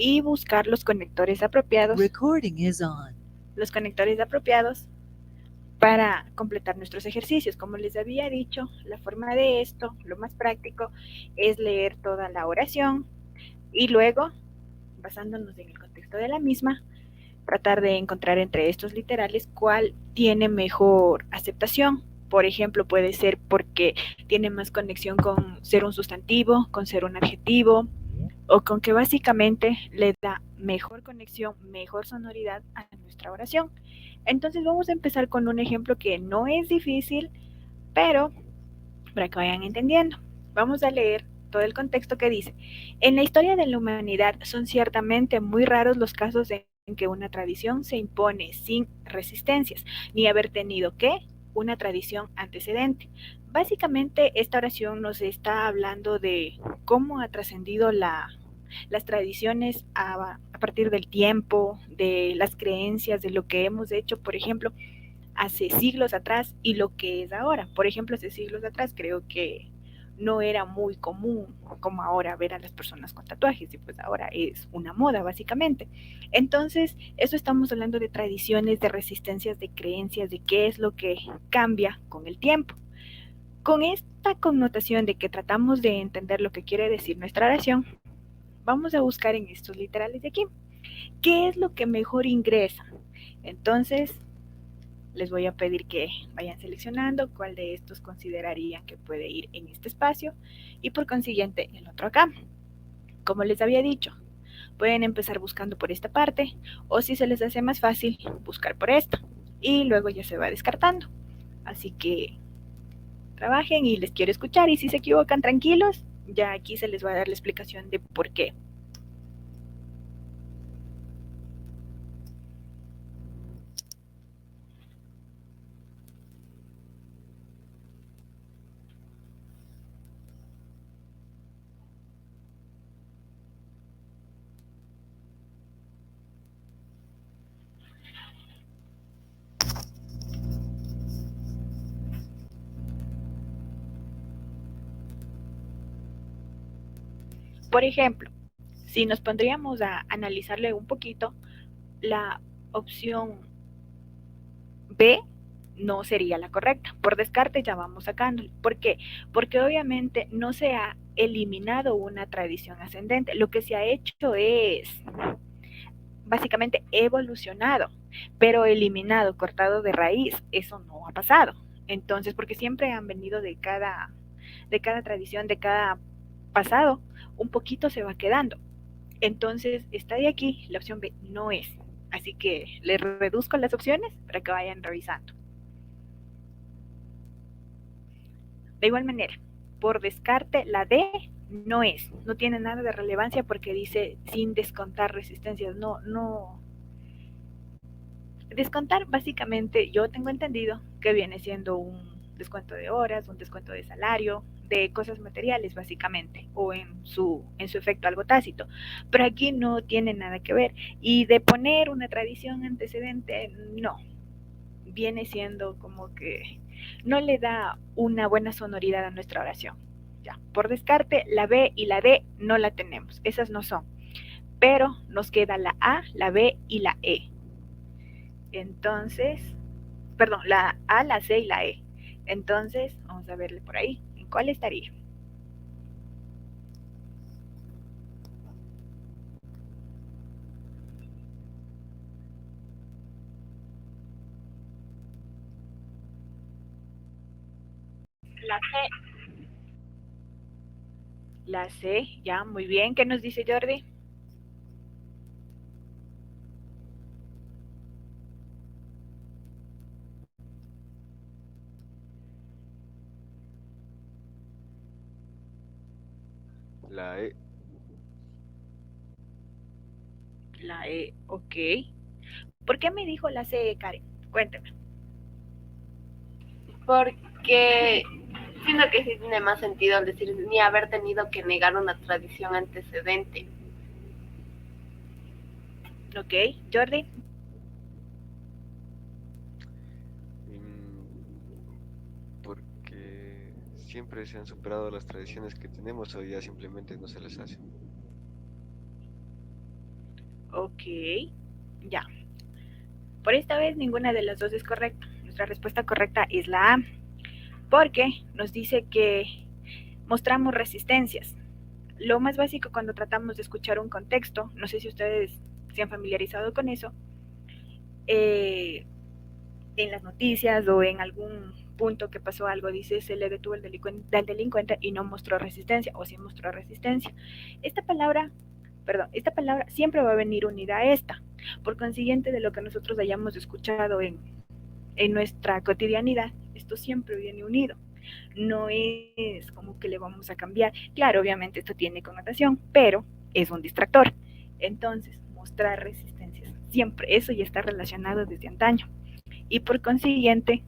y buscar los conectores apropiados. Recording is on. Los conectores apropiados para completar nuestros ejercicios. Como les había dicho, la forma de esto, lo más práctico, es leer toda la oración y luego, basándonos en el contexto de la misma, tratar de encontrar entre estos literales cuál tiene mejor aceptación. Por ejemplo, puede ser porque tiene más conexión con ser un sustantivo, con ser un adjetivo, o con que básicamente le da mejor conexión, mejor sonoridad a nuestra oración. Entonces vamos a empezar con un ejemplo que no es difícil, pero para que vayan entendiendo. Vamos a leer todo el contexto que dice. En la historia de la humanidad son ciertamente muy raros los casos en que una tradición se impone sin resistencias, ni haber tenido que una tradición antecedente. Básicamente esta oración nos está hablando de cómo ha trascendido las tradiciones a partir del tiempo, de las creencias, de lo que hemos hecho, por ejemplo, hace siglos atrás y lo que es ahora. Por ejemplo, hace siglos atrás creo que no era muy común como ahora ver a las personas con tatuajes y pues ahora es una moda básicamente. Entonces, eso estamos hablando de tradiciones, de resistencias, de creencias, de qué es lo que cambia con el tiempo. Con esta connotación de que tratamos de entender lo que quiere decir nuestra oración, vamos a buscar en estos literales de aquí. ¿Qué es lo que mejor ingresa? Entonces, les voy a pedir que vayan seleccionando cuál de estos considerarían que puede ir en este espacio y por consiguiente el otro acá. Como les había dicho, pueden empezar buscando por esta parte o si se les hace más fácil, buscar por esta y luego ya se va descartando. Así que trabajen y les quiero escuchar y si se equivocan tranquilos, ya aquí se les va a dar la explicación de por qué. Por ejemplo, si nos pondríamos a analizarle un poquito, la opción B no sería la correcta. Por descarte ya vamos sacando. ¿Por qué? Porque obviamente no se ha eliminado una tradición ascendente. Lo que se ha hecho es básicamente evolucionado, pero eliminado, cortado de raíz, eso no ha pasado. Entonces, porque siempre han venido de cada tradición, de cada pasado, un poquito se va quedando. Entonces, está de aquí, la opción B no es. Así que les reduzco las opciones para que vayan revisando. De igual manera, por descarte, la D no es, no tiene nada de relevancia porque dice sin descontar resistencias. No, no. Descontar, básicamente, yo tengo entendido que viene siendo un descuento de horas, un descuento de salario, de cosas materiales, básicamente, o en su efecto algo tácito. Pero aquí no tiene nada que ver. Y de poner una tradición antecedente, no. Viene siendo como que no le da una buena sonoridad a nuestra oración. Ya, por descarte, la B y la D no la tenemos, esas no son, pero nos queda la A, la B y la E. Entonces, perdón, la A, la C y la E. Entonces, vamos a verle por ahí, ¿en cuál estaría? La C. La C, ya, muy bien. ¿Qué nos dice Jordi? La E. La E, ok. ¿Por qué me dijo la C, Karen? Cuéntame. Porque siento que sí tiene más sentido al decir ni haber tenido que negar una tradición antecedente. Ok, Jordi. Mm, porque siempre se han superado las tradiciones que tenemos o ya simplemente no se les hace. Ok, ya. Por esta vez ninguna de las dos es correcta. Nuestra respuesta correcta es la A, porque nos dice que mostramos resistencias. Lo más básico cuando tratamos de escuchar un contexto, no sé si ustedes se han familiarizado con eso, en las noticias o en algún punto que pasó algo, dice se le detuvo el delincuente y no mostró resistencia, o sí mostró resistencia. Esta palabra siempre va a venir unida a esta. Por consiguiente, de lo que nosotros hayamos escuchado en nuestra cotidianidad, esto siempre viene unido. No es como que le vamos a cambiar. Claro, obviamente esto tiene connotación, pero es un distractor. Entonces, mostrar resistencias, siempre, eso ya está relacionado desde antaño. Y por consiguiente,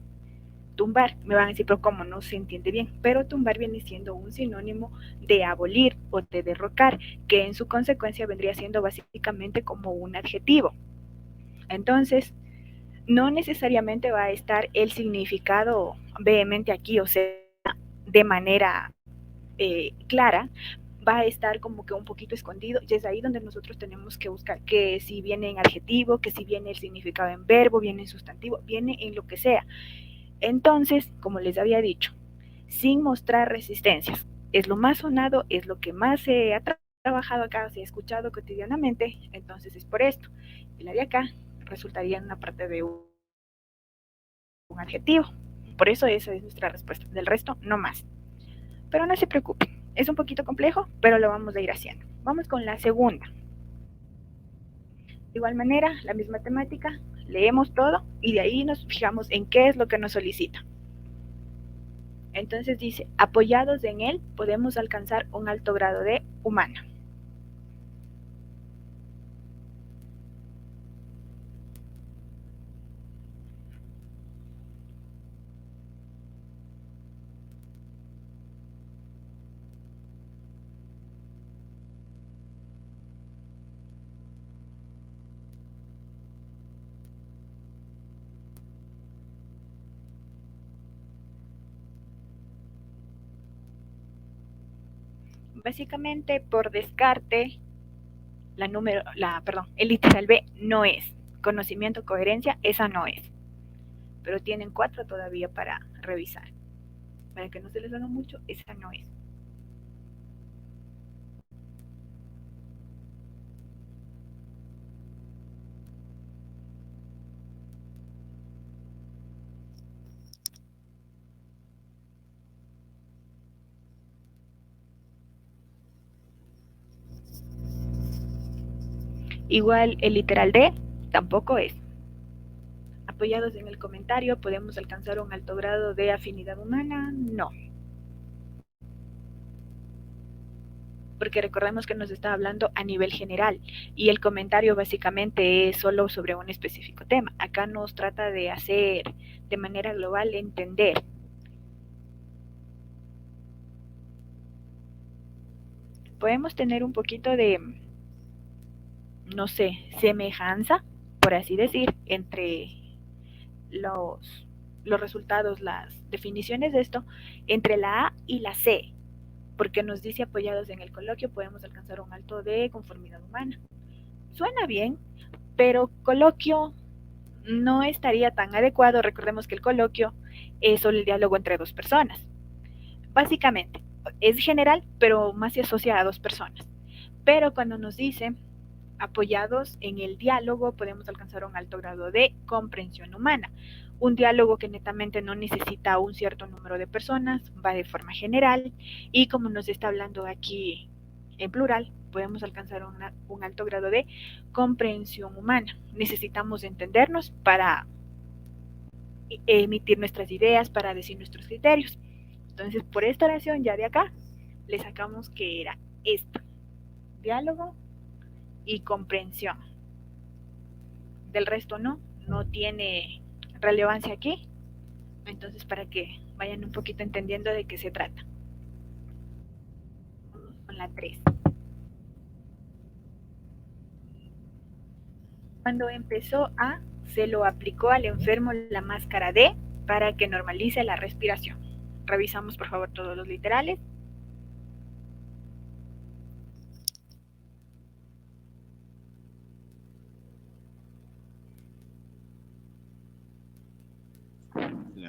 tumbar, me van a decir, pero cómo no se entiende bien, pero tumbar viene siendo un sinónimo de abolir o de derrocar, que en su consecuencia vendría siendo básicamente como un adjetivo. Entonces, no necesariamente va a estar el significado vehemente aquí, o sea, de manera clara, va a estar como que un poquito escondido, y es ahí donde nosotros tenemos que buscar que si viene en adjetivo, que si viene el significado en verbo, viene en sustantivo, viene en lo que sea. Entonces, como les había dicho, sin mostrar resistencias, es lo más sonado, es lo que más se ha trabajado acá, se ha escuchado cotidianamente, entonces es por esto. Y la de acá resultaría en una parte de un adjetivo. Por eso esa es nuestra respuesta. Del resto, no más. Pero no se preocupen, es un poquito complejo, pero lo vamos a ir haciendo. Vamos con la segunda. De igual manera, la misma temática, leemos todo y de ahí nos fijamos en qué es lo que nos solicita. Entonces dice, apoyados en él podemos alcanzar un alto grado de humana. Básicamente, por descarte, el literal B no es. Conocimiento, coherencia, esa no es. Pero tienen 4 todavía para revisar. Para que no se les haga mucho, esa no es. Igual el literal D tampoco es. Apoyados en el comentario, ¿podemos alcanzar un alto grado de afinidad humana? No. Porque recordemos que nos está hablando a nivel general y el comentario básicamente es solo sobre un específico tema. Acá nos trata de hacer de manera global entender. Podemos tener un poquito de, no sé, semejanza, por así decir, entre los resultados, las definiciones de esto, entre la A y la C, porque nos dice apoyados en el coloquio podemos alcanzar un alto de conformidad humana. Suena bien, pero coloquio no estaría tan adecuado. Recordemos que el coloquio es solo el diálogo entre dos personas. Básicamente, es general, pero más se asocia a dos personas. Pero cuando nos dice apoyados en el diálogo podemos alcanzar un alto grado de comprensión humana. Un diálogo que netamente no necesita un cierto número de personas, va de forma general y como nos está hablando aquí en plural, podemos alcanzar un alto grado de comprensión humana. Necesitamos entendernos para emitir nuestras ideas, para decir nuestros criterios. Entonces, por esta oración ya de acá, le sacamos que era esto, diálogo y comprensión. Del resto no tiene relevancia aquí. Entonces, para que vayan un poquito entendiendo de qué se trata. Con la 3. Cuando empezó A, se lo aplicó al enfermo la máscara D para que normalice la respiración. Revisamos por favor todos los literales.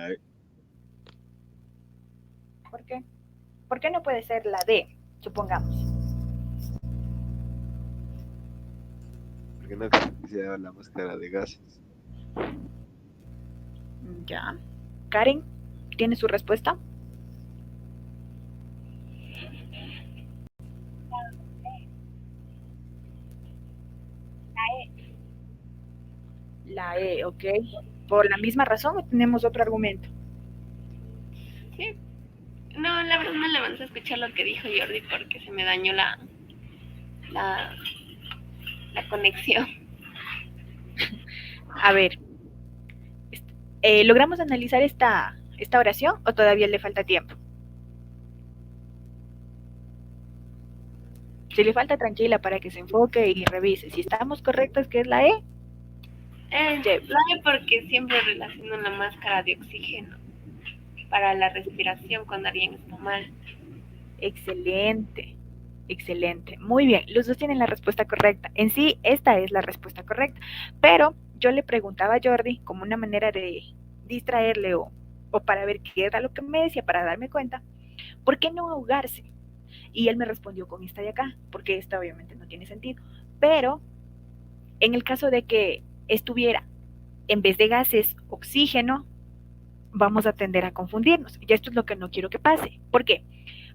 la E, ¿Por qué? ¿Por qué no puede ser la D, supongamos? porque no existe la máscara de gases. Ya. Karen, ¿tiene su respuesta? La E, ok. ¿Por la misma razón o tenemos otro argumento? Sí. No, la verdad no le vamos a escuchar lo que dijo Jordi porque se me dañó la, la conexión. A ver, ¿logramos analizar esta oración o todavía le falta tiempo? Si le falta, tranquila para que se enfoque y revise. Si estamos correctos, que es la E, La E porque siempre relaciono la máscara de oxígeno para la respiración cuando alguien está mal. excelente, excelente. Muy bien, los dos tienen la respuesta correcta. En sí, esta es la respuesta correcta. Pero yo le preguntaba a Jordi como una manera de distraerle o para ver qué era lo que me decía, para darme cuenta, ¿por qué no ahogarse? Y él me respondió con esta de acá, porque esta obviamente no tiene sentido. Pero en el caso de que estuviera en vez de gases oxígeno, vamos a tender a confundirnos. Y esto es lo que no quiero que pase. ¿Por qué?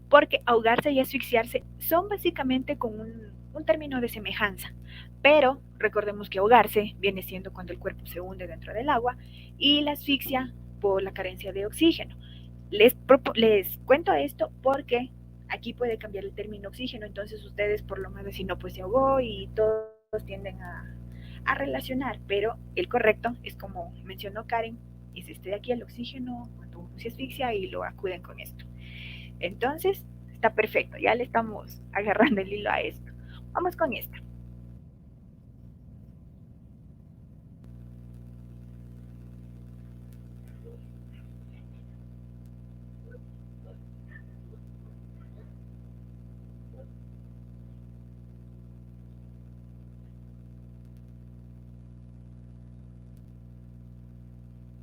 Porque ahogarse y asfixiarse son básicamente con un término de semejanza. Pero recordemos que ahogarse viene siendo cuando el cuerpo se hunde dentro del agua y la asfixia por la carencia de oxígeno. Les cuento esto porque aquí puede cambiar el término oxígeno, entonces ustedes por lo menos si no, pues se ahogó y todos tienden a relacionar, pero el correcto es como mencionó Karen, es este de aquí el oxígeno cuando uno se asfixia y lo acuden con esto. Entonces, está perfecto, ya le estamos agarrando el hilo a esto. Vamos con esta.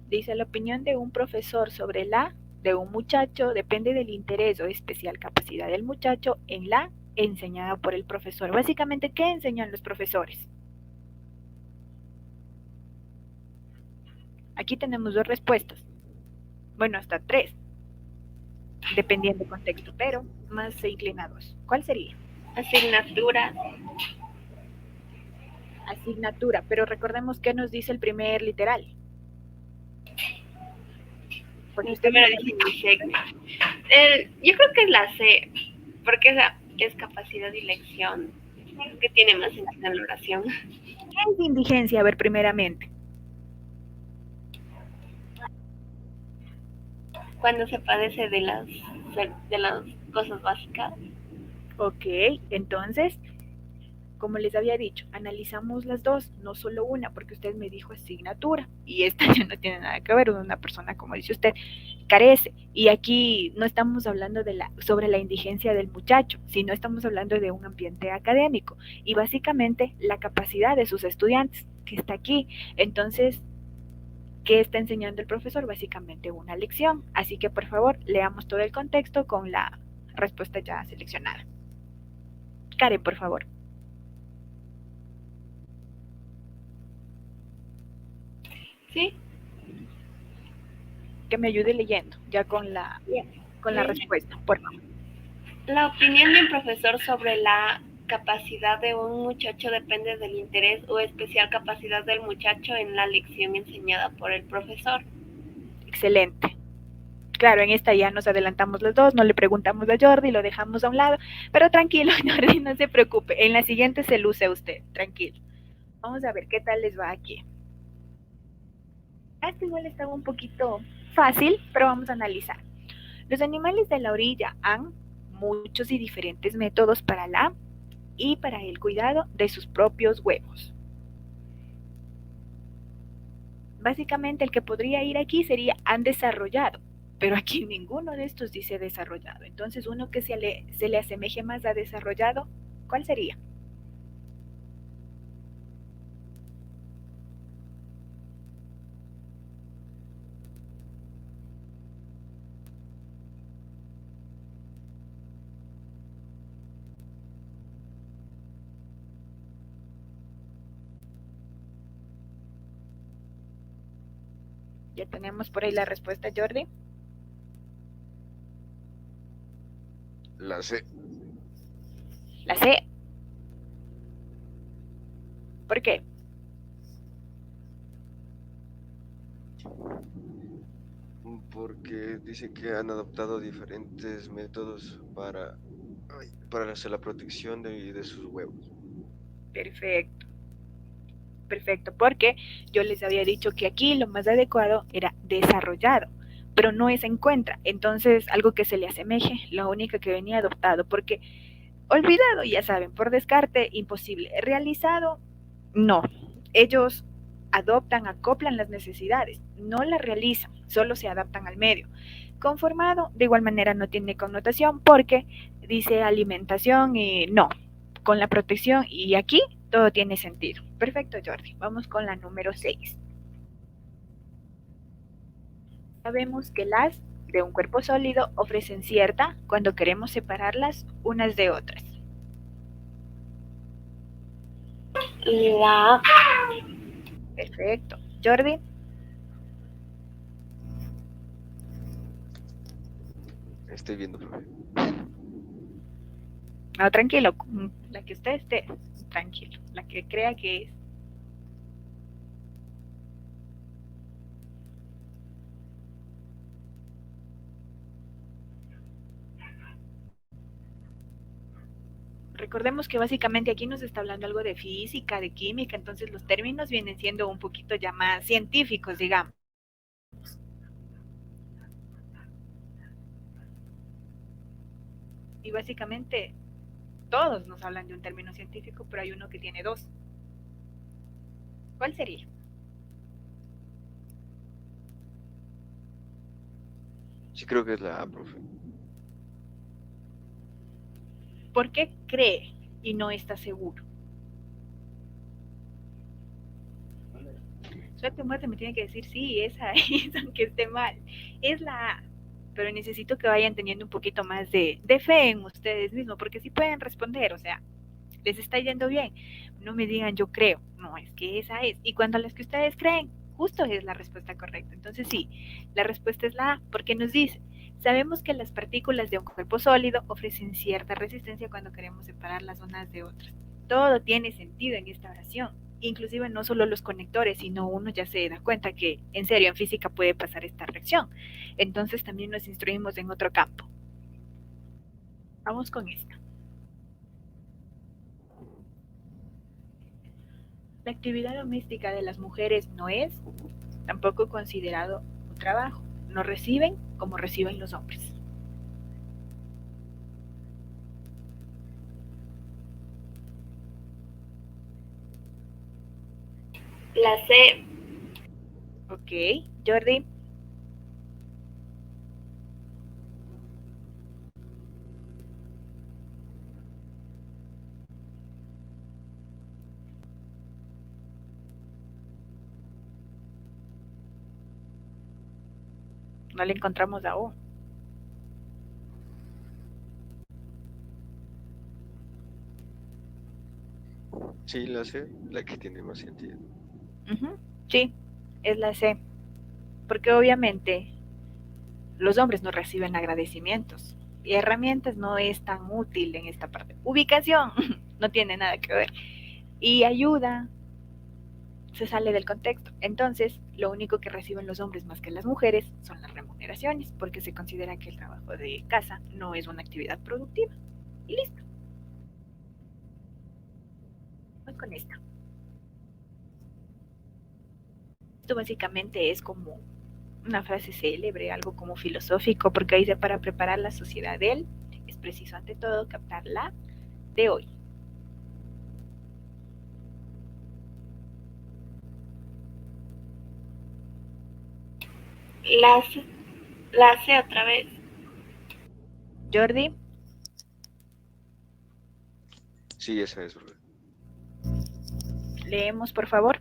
Dice, la opinión de un profesor sobre de un muchacho depende del interés o especial capacidad del muchacho en la enseñada por el profesor. Básicamente, ¿qué enseñan los profesores? Aquí tenemos dos respuestas. Bueno, hasta tres, dependiendo del contexto, pero más se inclina a dos. ¿Cuál sería? Asignaturas. Asignatura, pero recordemos qué nos dice el primer literal. Porque usted Primero dice insignia. Yo creo que es la C, porque esa es capacidad y lección, que tiene más sentido en la oración. ¿Qué es indigencia? A ver, primeramente. Cuando se padece de las cosas básicas. Ok, entonces, como les había dicho, analizamos las dos, no solo una, porque usted me dijo asignatura, y esta ya no tiene nada que ver, una persona, como dice usted, carece, y aquí no estamos hablando sobre la indigencia del muchacho, sino estamos hablando de un ambiente académico, y básicamente la capacidad de sus estudiantes, que está aquí. Entonces, ¿qué está enseñando el profesor? Básicamente una lección, así que por favor, leamos todo el contexto con la respuesta ya seleccionada. Karen, por favor. ¿Sí? Que me ayude leyendo, ya con la respuesta, por favor. La opinión de un profesor sobre la capacidad de un muchacho depende del interés o especial capacidad del muchacho en la lección enseñada por el profesor. Excelente. Claro, en esta ya nos adelantamos los dos, no le preguntamos a Jordi, lo dejamos a un lado, pero tranquilo, Jordi, no se preocupe, en la siguiente se luce usted, tranquilo. Vamos a ver qué tal les va aquí. Este igual estaba un poquito fácil, pero vamos a analizar. Los animales de la orilla han muchos y diferentes métodos para la y para el cuidado de sus propios huevos. Básicamente el que podría ir aquí sería han desarrollado, pero aquí ninguno de estos dice desarrollado. Entonces uno que se le asemeje más a desarrollado, ¿cuál sería? Ya tenemos por ahí la respuesta, Jordi. La C. La C. ¿Por qué? Porque dice que han adoptado diferentes métodos para hacer la protección de sus huevos. Perfecto. Perfecto, porque yo les había dicho que aquí lo más adecuado era desarrollado, pero no es encuentra. Entonces, algo que se le asemeje, la única que venía adoptado, porque olvidado, ya saben, por descarte, imposible. Realizado, no. Ellos adoptan, acoplan las necesidades, no las realizan, solo se adaptan al medio. Conformado, de igual manera, no tiene connotación porque dice alimentación y no, con la protección y aquí todo tiene sentido. Perfecto, Jordi. Vamos con la número 6. Sabemos que las de un cuerpo sólido ofrecen cierta cuando queremos separarlas unas de otras. La Perfecto. Jordi. Estoy viendo, profe. No, tranquilo. La que usted esté, tranquilo. La que crea que es. Recordemos que básicamente aquí nos está hablando algo de física, de química, entonces los términos vienen siendo un poquito ya más científicos, digamos. Y básicamente todos nos hablan de un término científico, pero hay uno que tiene dos. ¿Cuál sería? Sí, creo que es la A, profe. ¿Por qué cree y no está seguro? Suerte o muerte me tiene que decir sí, esa es, aunque esté mal. Es la A. Pero necesito que vayan teniendo un poquito más de fe en ustedes mismos, porque sí pueden responder, o sea, les está yendo bien. No me digan yo creo, no, es que esa es. Y cuando las que ustedes creen, justo es la respuesta correcta. Entonces sí, la respuesta es la A, porque nos dice, sabemos que las partículas de un cuerpo sólido ofrecen cierta resistencia cuando queremos separarlas unas de otras. Todo tiene sentido en esta oración. Inclusive no solo los conectores, sino uno ya se da cuenta que en serio en física puede pasar esta reacción. Entonces también nos instruimos en otro campo. Vamos con esta. La actividad doméstica de las mujeres no es tampoco considerado un trabajo. No reciben como reciben los hombres. C. Ok, Jordi. No le encontramos aún. Sí, la C, la que tiene más sentido. Sí, es la C. Porque obviamente los hombres no reciben agradecimientos. Y herramientas no es tan útil en esta parte. Ubicación no tiene nada que ver. Y ayuda se sale del contexto. Entonces, lo único que reciben los hombres más que las mujeres son las remuneraciones, porque se considera que el trabajo de casa no es una actividad productiva. Y listo. Voy con esta. Esto básicamente es como una frase célebre, algo como filosófico, porque dice, para preparar la sociedad de él, es preciso ante todo captar la de hoy. La C otra vez. Jordi. Sí, esa es, profe. Leemos, por favor.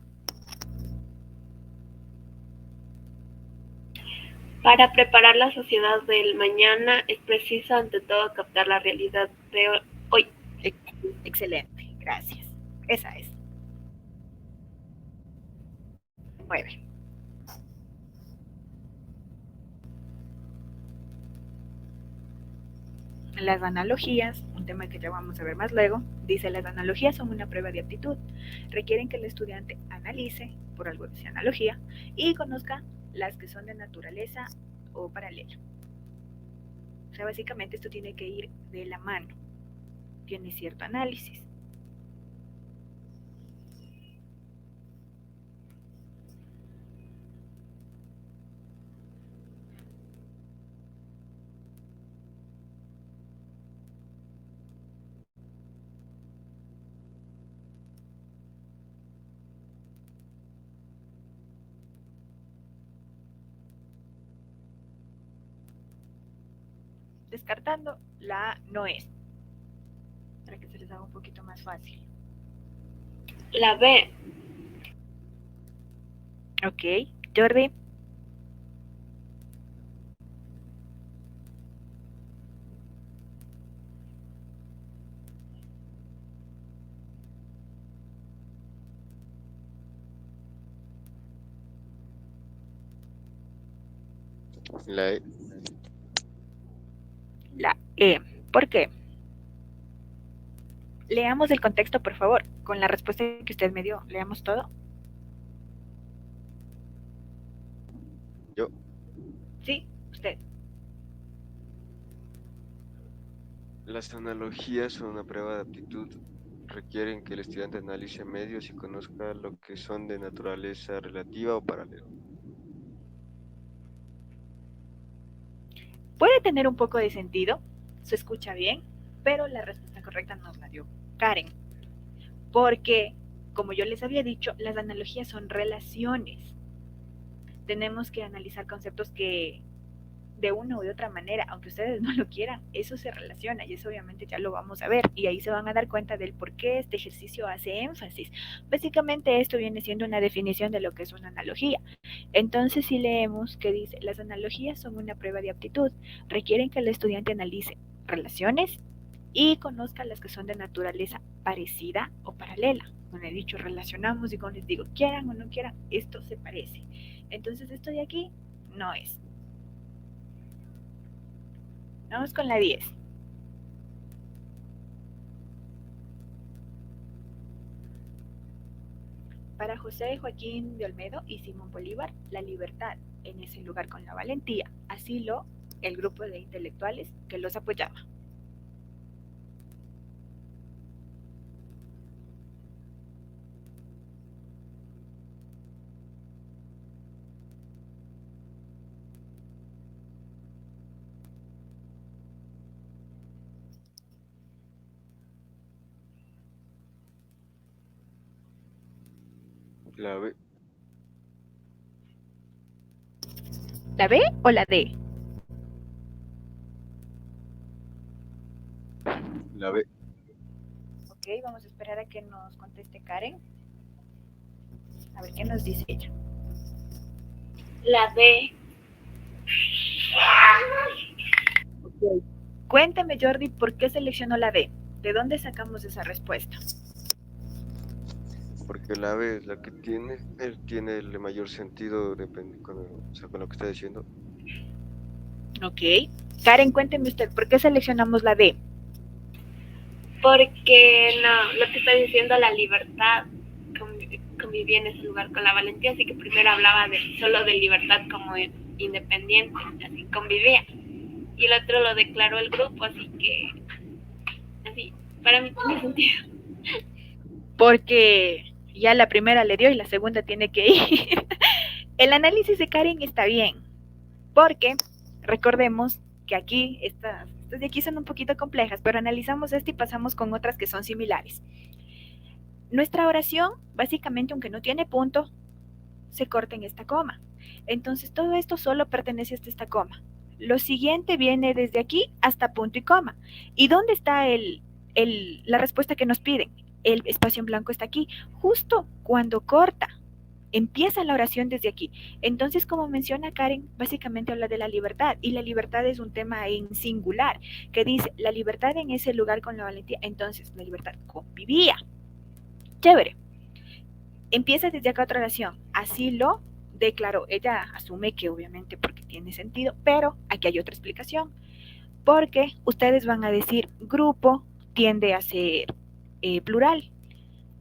Para preparar la sociedad del mañana es preciso ante todo captar la realidad de hoy. Excelente, gracias. Esa es. 9. Las analogías, un tema que ya vamos a ver más luego, dice las analogías son una prueba de aptitud. Requieren que el estudiante analice, por algo dice analogía, y conozca las que son de naturaleza o paralela. O sea, básicamente esto tiene que ir de la mano, tiene cierto análisis. Descartando, la A no es, para que se les haga un poquito más fácil. La B. Ok, Jordi. La E. La E. ¿Por qué? Leamos el contexto, por favor, con la respuesta que usted me dio. Leamos todo. Yo. Sí, usted. Las analogías son una prueba de aptitud. Requieren que el estudiante analice medios y conozca lo que son de naturaleza relativa o paralela. Puede tener un poco de sentido, se escucha bien, pero la respuesta correcta nos la dio Karen. Porque, como yo les había dicho, las analogías son relaciones. Tenemos que analizar conceptos que de una u de otra manera, aunque ustedes no lo quieran, eso se relaciona y eso obviamente ya lo vamos a ver y ahí se van a dar cuenta del por qué este ejercicio hace énfasis. Básicamente esto viene siendo una definición de lo que es una analogía. Entonces si leemos que dice, las analogías son una prueba de aptitud, requieren que el estudiante analice relaciones y conozca las que son de naturaleza parecida o paralela. Como he dicho, relacionamos y como les digo, quieran o no quieran, esto se parece. Entonces esto de aquí no es. Vamos con la 10. Para José Joaquín de Olmedo y Simón Bolívar, la libertad en ese lugar con la valentía, así lo el grupo de intelectuales que los apoyaba. La B. ¿La B o la D? La B. Ok, vamos a esperar a que nos conteste Karen. A ver qué nos dice ella. La D. Okay. Cuéntame, Jordi, ¿por qué seleccionó la D? ¿De dónde sacamos esa respuesta? Porque la B es la que tiene el mayor sentido con lo que está diciendo. Ok. Karen, cuénteme usted, ¿por qué seleccionamos la D? Porque no, lo que está diciendo la libertad convivía en ese lugar con la valentía, así que primero hablaba solo de libertad como independiente, así convivía. Y el otro lo declaró el grupo, así que así, para mí tiene sentido. Porque ya la primera le dio y la segunda tiene que ir. El análisis de Karen está bien, porque recordemos que aquí estas de aquí son un poquito complejas, pero analizamos esto y pasamos con otras que son similares. Nuestra oración, básicamente, aunque no tiene punto, se corta en esta coma. Entonces todo esto solo pertenece a esta coma. Lo siguiente viene desde aquí hasta punto y coma. ¿Y dónde está la respuesta que nos piden? El espacio en blanco está aquí, justo cuando corta. Empieza la oración desde aquí. Entonces, como menciona Karen, básicamente habla de la libertad y la libertad es un tema en singular, que dice la libertad en ese lugar con la valentía. Entonces, la libertad convivía. Chévere. Empieza desde acá otra oración. Así lo declaró. Ella asume que obviamente porque tiene sentido, pero aquí hay otra explicación. porque ustedes van a decir grupo tiende a ser plural.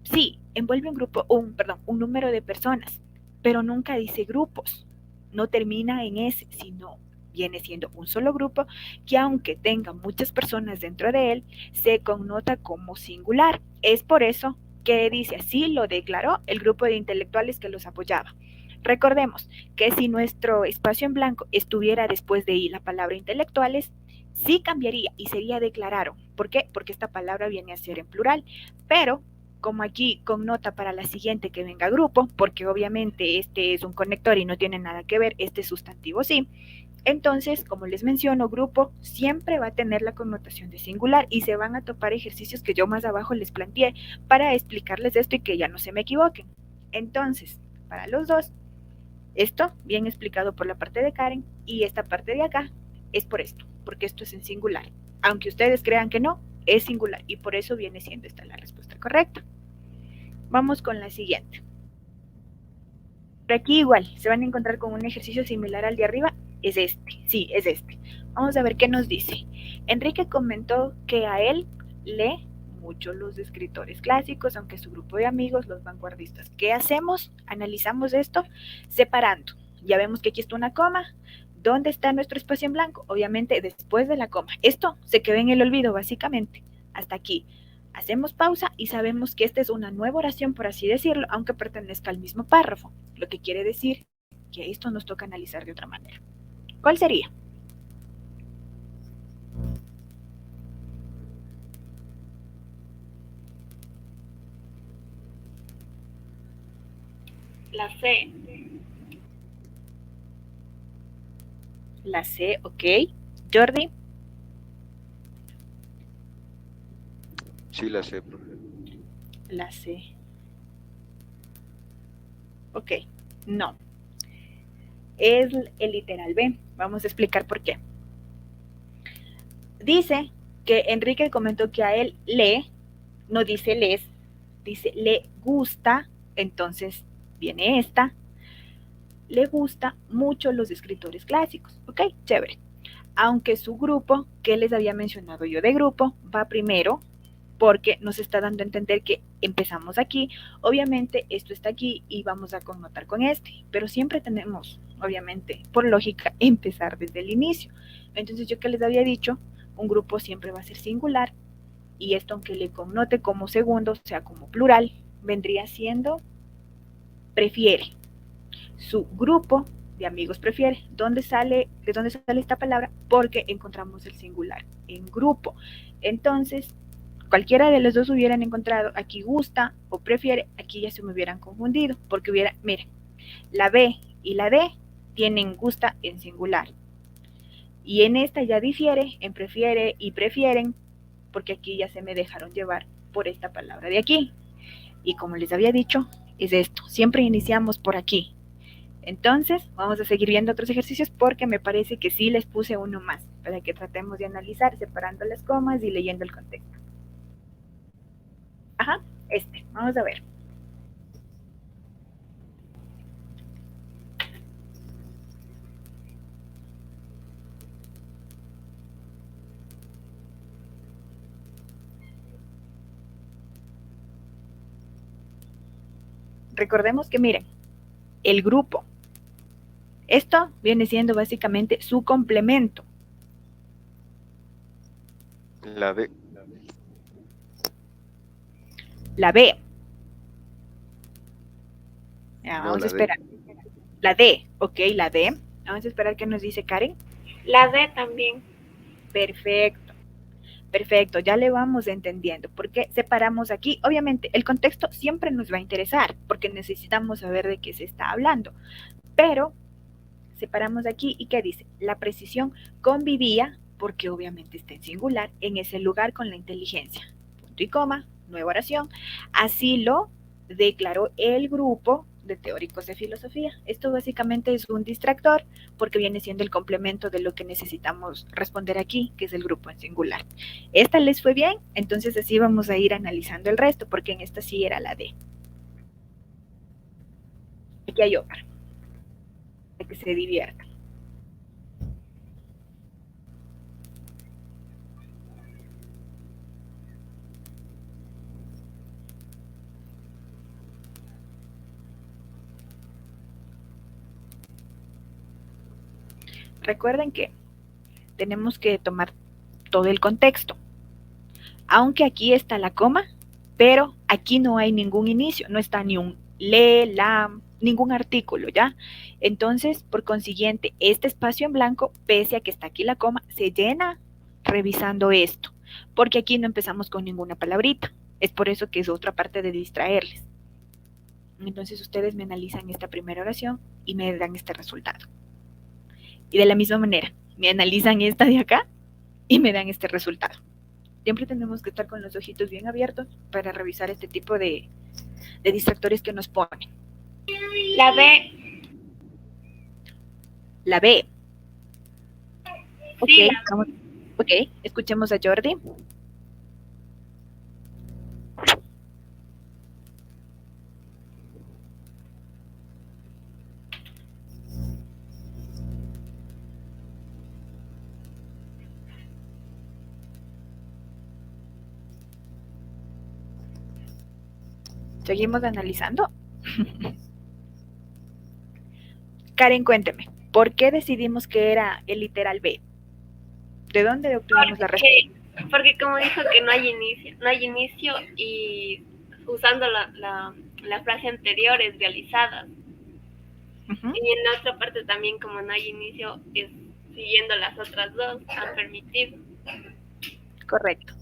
Sí, envuelve un grupo, un número de personas, pero nunca dice grupos. No termina en ese, sino viene siendo un solo grupo que aunque tenga muchas personas dentro de él, se connota como singular. Es por eso que dice así lo declaró el grupo de intelectuales que los apoyaba. Recordemos que si nuestro espacio en blanco estuviera después de la palabra intelectuales, sí cambiaría y sería declararon. ¿Por qué? Porque esta palabra viene a ser en plural, pero como aquí connota para la siguiente que venga grupo, porque obviamente este es un conector y no tiene nada que ver, este sustantivo sí. Entonces, como les menciono, grupo siempre va a tener la connotación de singular y se van a topar ejercicios que yo más abajo les planteé para explicarles esto y que ya no se me equivoquen. Entonces, para los dos, esto bien explicado por la parte de Karen y esta parte de acá es por esto, porque esto es en singular. Aunque ustedes crean que no, es singular y por eso viene siendo esta la respuesta correcta. Vamos con la siguiente. Por aquí igual, se van a encontrar con un ejercicio similar al de arriba, es este, sí, es este. Vamos a ver qué nos dice. Enrique comentó que a él lee mucho los escritores clásicos, aunque su grupo de amigos, los vanguardistas. ¿Qué hacemos? Analizamos esto separando. Ya vemos que aquí está una coma. ¿Dónde está nuestro espacio en blanco? Obviamente después de la coma. Esto se quedó en el olvido, básicamente. Hasta aquí. Hacemos pausa y sabemos que esta es una nueva oración, por así decirlo, aunque pertenezca al mismo párrafo, lo que quiere decir que esto nos toca analizar de otra manera. ¿Cuál sería? La C. La C, ok. Jordi. Sí, la sé, profe. La C. Ok, no. Es el literal B. Vamos a explicar por qué. Dice que Enrique comentó que a él no dice les, dice le gusta, entonces viene esta, le gusta mucho los escritores clásicos, ok, chévere. Aunque su grupo, que les había mencionado yo de grupo, va primero, porque nos está dando a entender que empezamos aquí, obviamente esto está aquí y vamos a connotar con este, pero siempre tenemos, obviamente, por lógica, empezar desde el inicio. Entonces yo que les había dicho, un grupo siempre va a ser singular y esto aunque le connote como segundo, o sea, como plural, vendría siendo prefiere. Su grupo de amigos prefiere. ¿De dónde sale esta palabra? Porque encontramos el singular en grupo. Entonces, cualquiera de los dos hubieran encontrado aquí gusta o prefiere, aquí ya se me hubieran confundido, porque miren, la B y la D tienen gusta en singular. Y en esta ya difiere en prefiere y prefieren, porque aquí ya se me dejaron llevar por esta palabra de aquí. Y como les había dicho, es esto, siempre iniciamos por aquí. Entonces, vamos a seguir viendo otros ejercicios porque me parece que sí les puse uno más para que tratemos de analizar separando las comas y leyendo el contexto. Ajá, vamos a ver. Recordemos que miren, el grupo, esto viene siendo básicamente su complemento. La B. La B. Ya, No, vamos a la D. esperar. La D, ok, la D. Vamos a esperar qué nos dice Karen. La D también. Perfecto. Perfecto, ya le vamos entendiendo. ¿Por qué separamos aquí? Obviamente, el contexto siempre nos va a interesar porque necesitamos saber de qué se está hablando. Pero separamos aquí y ¿qué dice? La precisión convivía, porque obviamente está en singular, en ese lugar con la inteligencia. Punto y coma, nueva oración. Así lo declaró el grupo de teóricos de filosofía. Esto básicamente es un distractor porque viene siendo el complemento de lo que necesitamos responder aquí, que es el grupo en singular. Esta les fue bien, entonces así vamos a ir analizando el resto, porque en esta sí era la D. Aquí hay otra, para que se diviertan. Recuerden que tenemos que tomar todo el contexto. Aunque aquí está la coma, pero aquí no hay ningún inicio, no está ni un le, la, ningún artículo, ¿ya? Entonces, por consiguiente, este espacio en blanco, pese a que está aquí la coma, se llena revisando esto, porque aquí no empezamos con ninguna palabrita. Es por eso que es otra parte de distraerles. Entonces, ustedes me analizan esta primera oración y me dan este resultado. Y de la misma manera, me analizan esta de acá y me dan este resultado. Siempre tenemos que estar con los ojitos bien abiertos para revisar este tipo de distractores que nos ponen. La B. La B. Ok, Sí, vamos, ok, escuchemos a Jordi. Seguimos analizando. Karen, cuénteme, ¿por qué decidimos que era el literal B? ¿De dónde obtuvimos la respuesta? Porque como dijo que no hay inicio y usando la frase anterior es realizadas. Y en la otra parte también como no hay inicio es siguiendo las otras dos, han permitido. Correcto.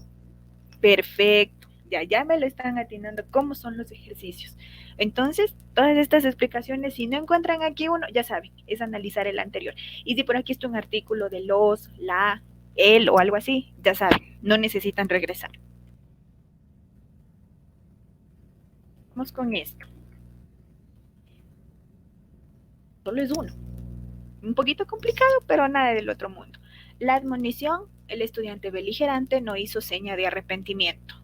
Perfecto. Ya me lo están atinando cómo son los ejercicios. Entonces, todas estas explicaciones, si no encuentran aquí uno, ya saben, es analizar el anterior. Y si por aquí está un artículo de los, la, el o algo así, ya saben, no necesitan regresar. Vamos con esto. Solo es uno. Un poquito complicado, pero nada del otro mundo. La admonición, el estudiante beligerante no hizo seña de arrepentimiento.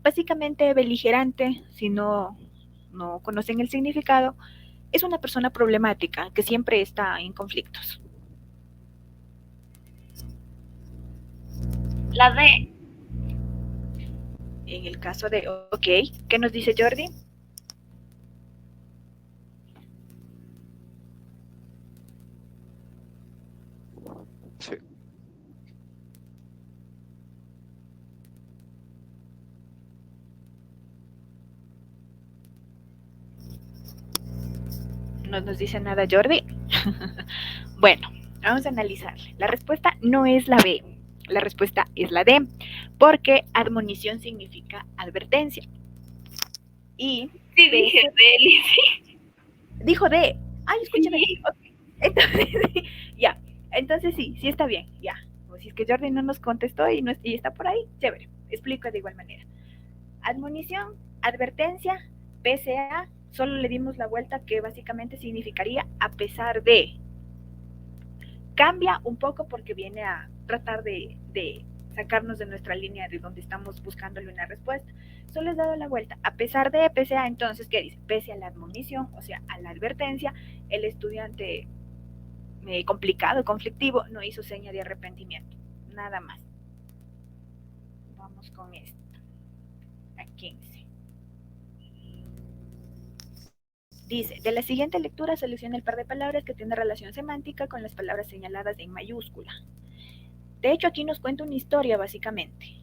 Básicamente, beligerante, si no conocen el significado, es una persona problemática que siempre está en conflictos. La D. En el caso de, ok, ¿qué nos dice Jordi? Sí. No nos dice nada Jordi. Bueno, vamos a analizarle. La respuesta no es la B, la respuesta es la D, porque admonición significa advertencia. Y sí dije D, Lizzy. Dijo D. Ay, escúchame. Sí. Okay. Entonces, ya. Entonces sí está bien, ya. O si es que Jordi no nos contestó y está por ahí, chévere. Explico de igual manera. Admonición, advertencia, PSA, solo le dimos la vuelta que básicamente significaría a pesar de. Cambia un poco porque viene a tratar de sacarnos de nuestra línea de donde estamos buscándole una respuesta. Solo he dado la vuelta. A pesar de, pese a, entonces, ¿qué dice? Pese a la admonición, o sea, a la advertencia, el estudiante complicado, conflictivo, no hizo seña de arrepentimiento. Nada más. Vamos con esto. A 15. Dice, de la siguiente lectura selecciona el par de palabras que tiene relación semántica con las palabras señaladas en mayúscula. De hecho, aquí nos cuenta una historia, básicamente.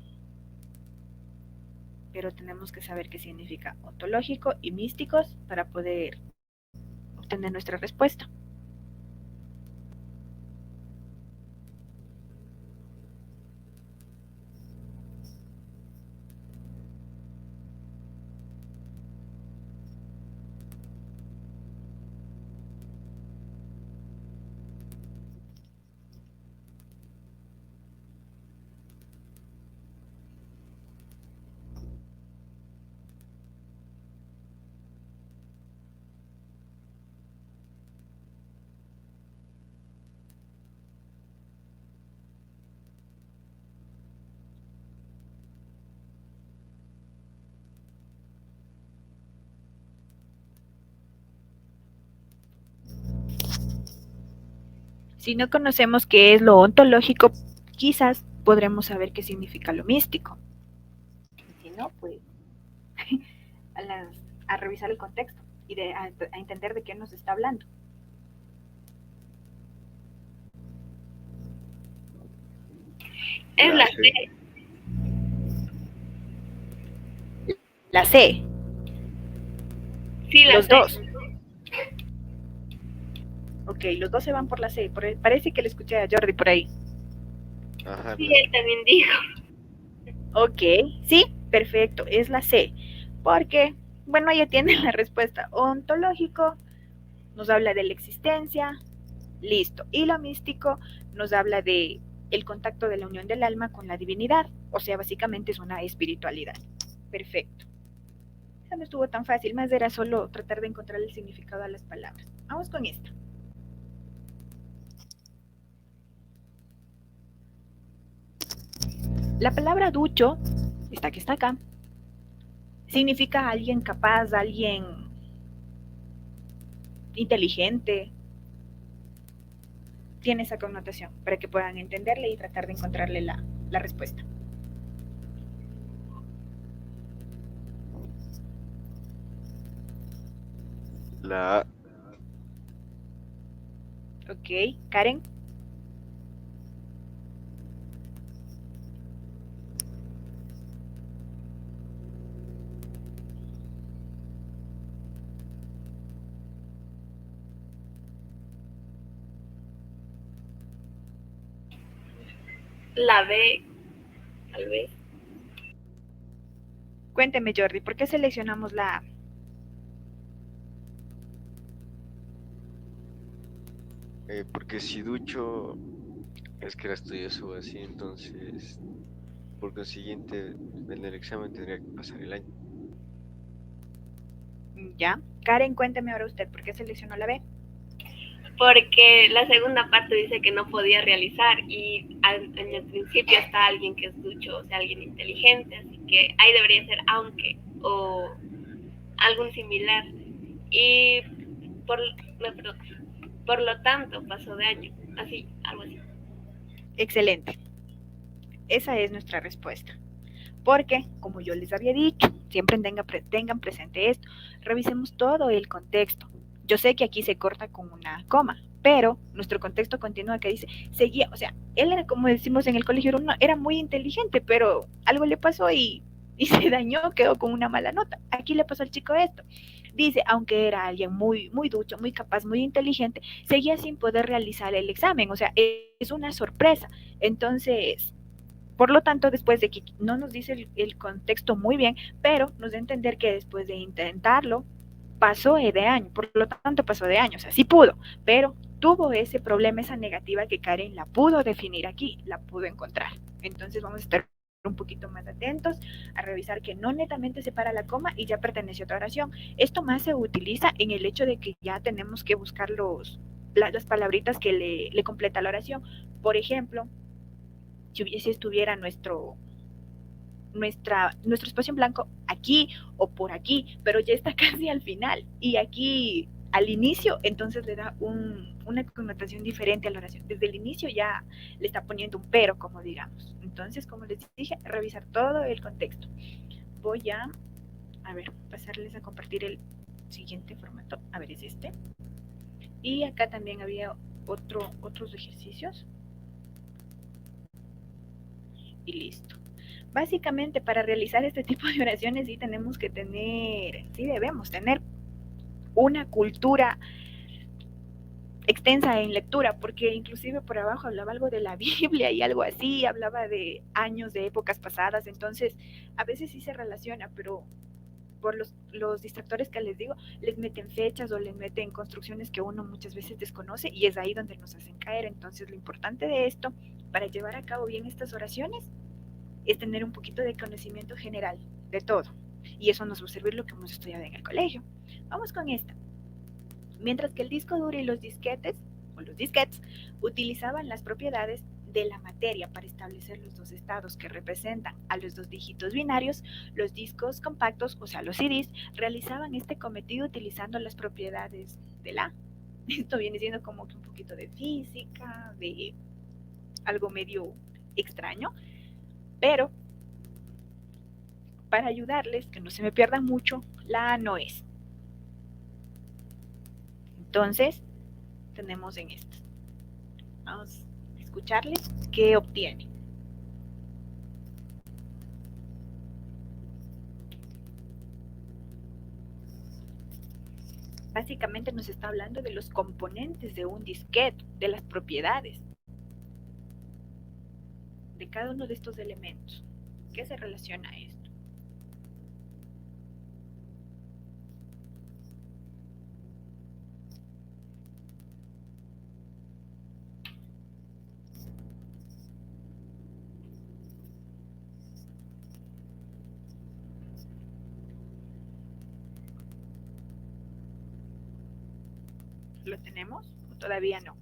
Pero tenemos que saber qué significa ontológico y místicos para poder obtener nuestra respuesta. Si no conocemos qué es lo ontológico, quizás podremos saber qué significa lo místico. Si no, pues a revisar el contexto y a entender de qué nos está hablando. Es la La C. C. La C. Sí, la Los C. dos. Ok, los dos se van por la C. Parece que le escuché a Jordi por ahí. Ajá, Sí, la él también dijo. Ok, sí, perfecto, es la C. Porque, bueno, ya tiene la respuesta. Ontológico nos habla de la existencia, listo. Y lo místico nos habla de el contacto de la unión del alma con la divinidad. O sea, básicamente es una espiritualidad. Perfecto. Eso no estuvo tan fácil, más era solo tratar de encontrar el significado a las palabras. Vamos con esta. La palabra ducho, esta que está acá, significa alguien capaz, alguien inteligente. Tiene esa connotación para que puedan entenderle y tratar de encontrarle la respuesta. A. Ok, Karen. La B, tal vez. Cuénteme, Jordi, ¿por qué seleccionamos la A? Porque si ducho es que era estudioso o así, entonces por consiguiente en el examen tendría que pasar el año. Ya. Karen, cuénteme ahora usted, ¿por qué seleccionó la B? Porque la segunda parte dice que no podía realizar y en el principio está alguien que es ducho, o sea, alguien inteligente, así que ahí debería ser aunque o algún similar. Y por, no, por lo tanto pasó de año, así, algo así. Excelente. Esa es nuestra respuesta. Porque, como yo les había dicho, siempre tengan presente esto, revisemos todo el contexto. Yo sé que aquí se corta con una coma, pero nuestro contexto continúa que dice, seguía, o sea, él era como decimos en el colegio, era muy inteligente, pero algo le pasó y se dañó, quedó con una mala nota. Aquí le pasó al chico esto. Dice, aunque era alguien muy, muy ducho, muy capaz, muy inteligente, seguía sin poder realizar el examen, o sea, es una sorpresa. Entonces, por lo tanto, después de que no nos dice el contexto muy bien, pero nos da a entender que después de intentarlo, pasó de año, por lo tanto pasó de año, o sea, sí pudo, pero tuvo ese problema, esa negativa que Karen la pudo definir aquí, la pudo encontrar. Entonces vamos a estar un poquito más atentos a revisar que no netamente se para la coma y ya pertenece a otra oración. Esto más se utiliza en el hecho de que ya tenemos que buscar las palabritas que le completa la oración. Por ejemplo, si estuviera nuestro espacio en blanco aquí o por aquí, pero ya está casi al final y aquí al inicio, entonces le da una connotación diferente a la oración. Desde el inicio ya le está poniendo un pero, como digamos. Entonces, como les dije, revisar todo el contexto. Voy a ver, pasarles a compartir el siguiente formato. A ver, es este. Y acá también había otros ejercicios. Y listo. Básicamente, para realizar este tipo de oraciones sí tenemos que tener, sí debemos tener una cultura extensa en lectura, porque inclusive por abajo hablaba algo de la Biblia y algo así, hablaba de años, de épocas pasadas, entonces a veces sí se relaciona, pero por los distractores que les digo, les meten fechas o les meten construcciones que uno muchas veces desconoce y es ahí donde nos hacen caer. Entonces lo importante de esto, para llevar a cabo bien estas oraciones, es tener un poquito de conocimiento general de todo. Y eso nos va a servir lo que hemos estudiado en el colegio. Vamos con esta. Mientras que el disco duro y los disquetes, o los disquetes, utilizaban las propiedades de la materia para establecer los dos estados que representan a los dos dígitos binarios, los discos compactos, o sea, los CDs, realizaban este cometido utilizando las propiedades de la. Esto viene siendo como que un poquito de física, de algo medio extraño, pero para ayudarles, que no se me pierdan mucho, la A no es. Entonces, tenemos en estas. Vamos a escucharles qué obtiene. Básicamente nos está hablando de los componentes de un disquete, de las propiedades de cada uno de estos elementos. ¿Qué se relaciona a esto? ¿Lo tenemos o todavía no?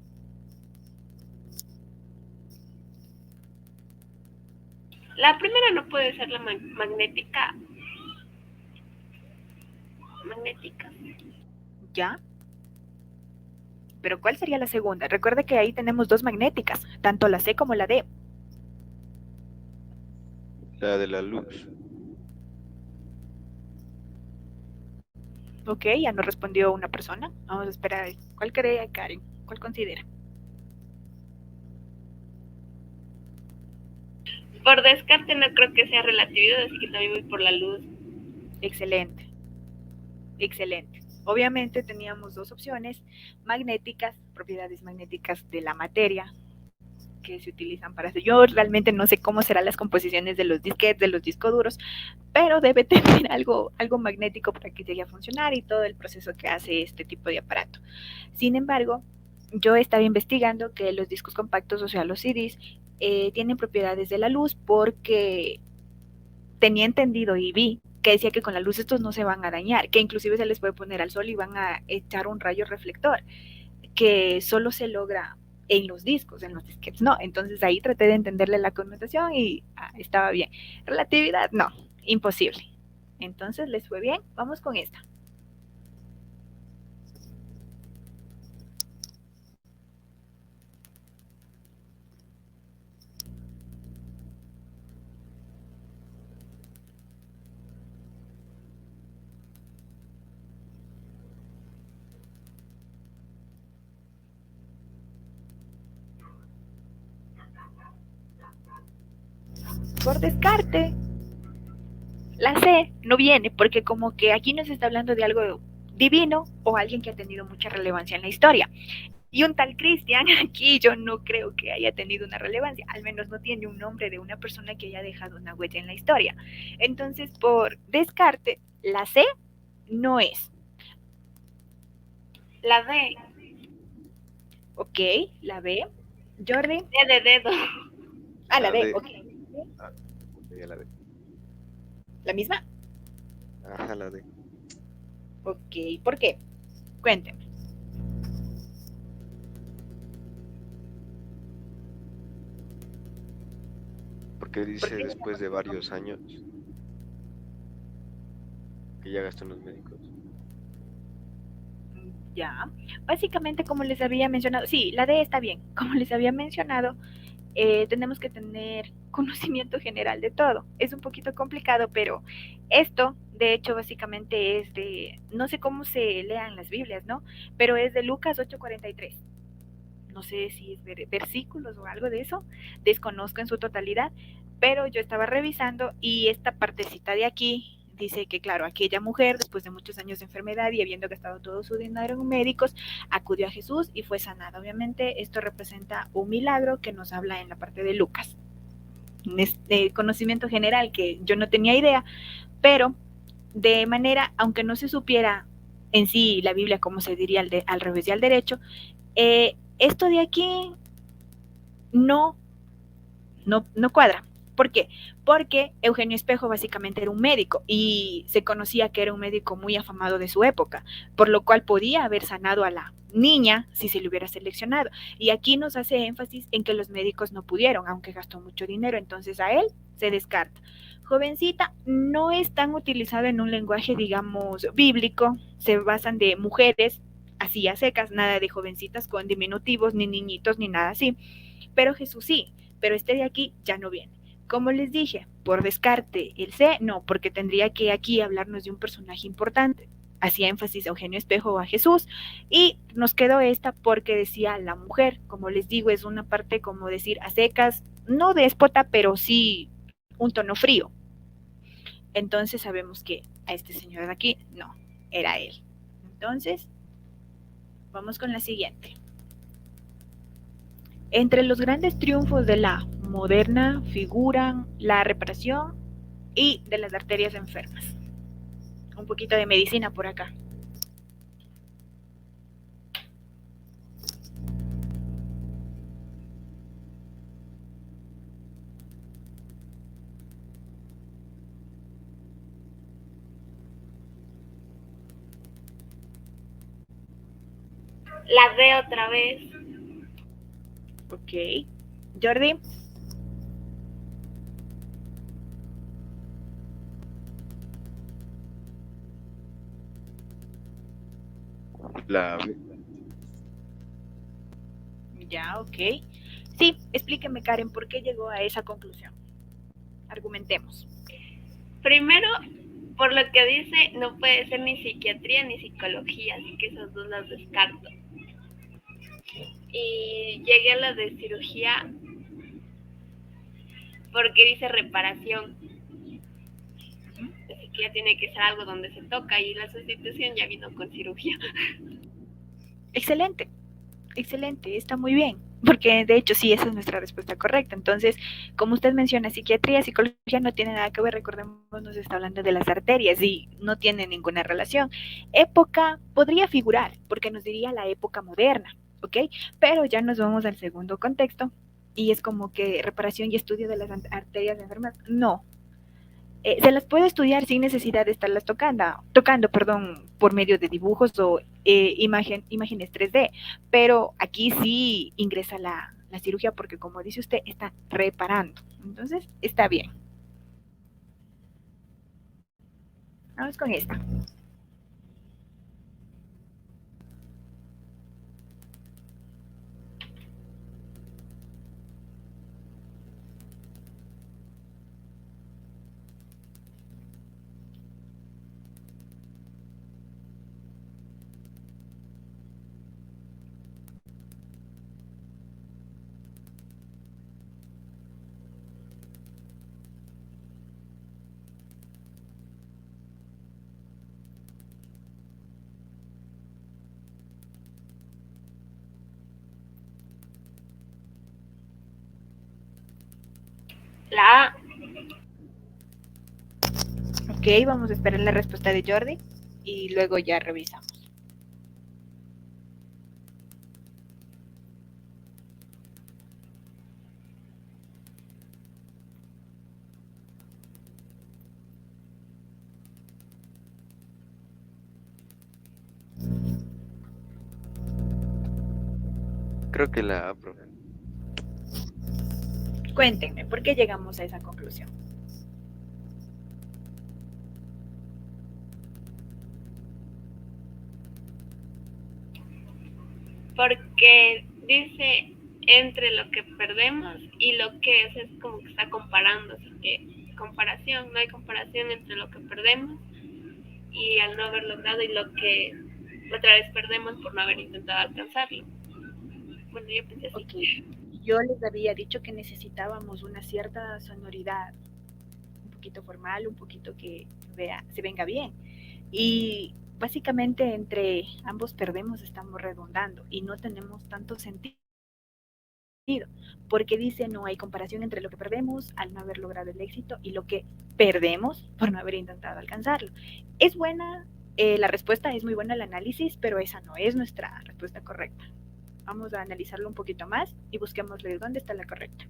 La primera no puede ser la magnética. Magnética. ¿Ya? Pero ¿cuál sería la segunda? Recuerda que ahí tenemos dos magnéticas, tanto la C como la D. La de la luz. Ok, ya nos respondió una persona. Vamos a esperar. ¿Cuál cree Karen? ¿Cuál considera? Por descarte no creo que sea relatividad, así que también voy por la luz. Excelente. Excelente. Obviamente teníamos dos opciones magnéticas, propiedades magnéticas de la materia que se utilizan para eso. Yo realmente no sé cómo serán las composiciones de los disquetes, de los discos duros, pero debe tener algo magnético para que llegue a funcionar y todo el proceso que hace este tipo de aparato. Sin embargo, yo estaba investigando que los discos compactos, o sea, los CDs, tienen propiedades de la luz porque tenía entendido y vi que decía que con la luz estos no se van a dañar, que inclusive se les puede poner al sol y van a echar un rayo reflector, que solo se logra en los discos, en los disquetes, no. Entonces ahí traté de entenderle la connotación y estaba bien. Relatividad, no, imposible. Entonces les fue bien, vamos con esta. Por descarte, la C no viene porque como que aquí nos está hablando de algo divino o alguien que ha tenido mucha relevancia en la historia. Y un tal Cristian, aquí yo no creo que haya tenido una relevancia, al menos no tiene un nombre de una persona que haya dejado una huella en la historia. Entonces, por descarte, la C no es. La D. Ok, la B. Jordi. D de dedo. Ah, la D, ok. Ah, la D. ¿La misma? Ajá, la D. Ok, ¿por qué? Cuénteme. Porque dice después de varios años que ya gastó en los médicos. Ya, básicamente como les había mencionado, sí, la D está bien, como les había mencionado, tenemos que tener conocimiento general de todo. Es un poquito complicado, pero esto, de hecho, básicamente es de, no sé cómo se lean las Biblias, ¿no? Pero es de Lucas 8:43. No sé si es versículos o algo de eso, desconozco en su totalidad, pero yo estaba revisando y esta partecita de aquí dice que, claro, aquella mujer, después de muchos años de enfermedad y habiendo gastado todo su dinero en médicos, acudió a Jesús y fue sanada. Obviamente, esto representa un milagro que nos habla en la parte de Lucas. Este conocimiento general que yo no tenía idea, pero de manera, aunque no se supiera en sí la Biblia, como se diría al revés y al derecho, esto de aquí no cuadra. ¿Por qué? Porque Eugenio Espejo básicamente era un médico y se conocía que era un médico muy afamado de su época, por lo cual podía haber sanado a la niña si se le hubiera seleccionado. Y aquí nos hace énfasis en que los médicos no pudieron, aunque gastó mucho dinero, entonces a él se descarta. Jovencita no es tan utilizado en un lenguaje, digamos, bíblico, se basan de mujeres así a secas, nada de jovencitas con diminutivos, ni niñitos, ni nada así. Pero Jesús sí, pero este de aquí ya no viene. Como les dije, por descarte, el C no, porque tendría que aquí hablarnos de un personaje importante. Hacía énfasis a Eugenio Espejo o a Jesús, y nos quedó esta porque decía la mujer. Como les digo, es una parte como decir a secas, no déspota, pero sí un tono frío. Entonces sabemos que a este señor de aquí no, era él. Entonces, vamos con la siguiente. Entre los grandes triunfos de la moderna figuran la reparación y de las arterias enfermas. Un poquito de medicina por acá. La D otra vez. Ok. Jordi. La B. Ya, ok. Sí, explíqueme, Karen, ¿por qué llegó a esa conclusión? Argumentemos. Primero, por lo que dice, no puede ser ni psiquiatría ni psicología, así que esas dos las descarto. Y llegué a la de cirugía porque dice reparación. Así que ya tiene que ser algo donde se toca y la sustitución ya vino con cirugía. Excelente, excelente, está muy bien, porque de hecho sí, esa es nuestra respuesta correcta. Entonces, como usted menciona, psiquiatría, psicología no tiene nada que ver, recordemos, nos está hablando de las arterias y no tiene ninguna relación. Época podría figurar, porque nos diría la época moderna, ¿ok? Pero ya nos vamos al segundo contexto y es como que reparación y estudio de las arterias enfermas, no. Se las puede estudiar sin necesidad de estarlas tocando, por medio de dibujos o imágenes 3D, pero aquí sí ingresa la cirugía porque como dice usted, está reparando, entonces está bien. Vamos con esta. La A. Ok, vamos a esperar la respuesta de Jordi y luego ya revisamos. Creo que la A, profe. Cuéntenme, ¿por qué llegamos a esa conclusión? Porque dice entre lo que perdemos y lo que es como que está comparando, así que comparación, no hay comparación entre lo que perdemos y al no haber logrado y lo que otra vez perdemos por no haber intentado alcanzarlo. Bueno, yo pensé así. Ok, yo les había dicho que necesitábamos una cierta sonoridad, un poquito formal, un poquito que se venga bien. Y básicamente entre ambos perdemos, estamos redundando y no tenemos tanto sentido, porque dice no hay comparación entre lo que perdemos al no haber logrado el éxito y lo que perdemos por no haber intentado alcanzarlo. Es buena, la respuesta es muy buena el análisis, pero esa no es nuestra respuesta correcta. Vamos a analizarlo un poquito más y busquémosle dónde está la correcta.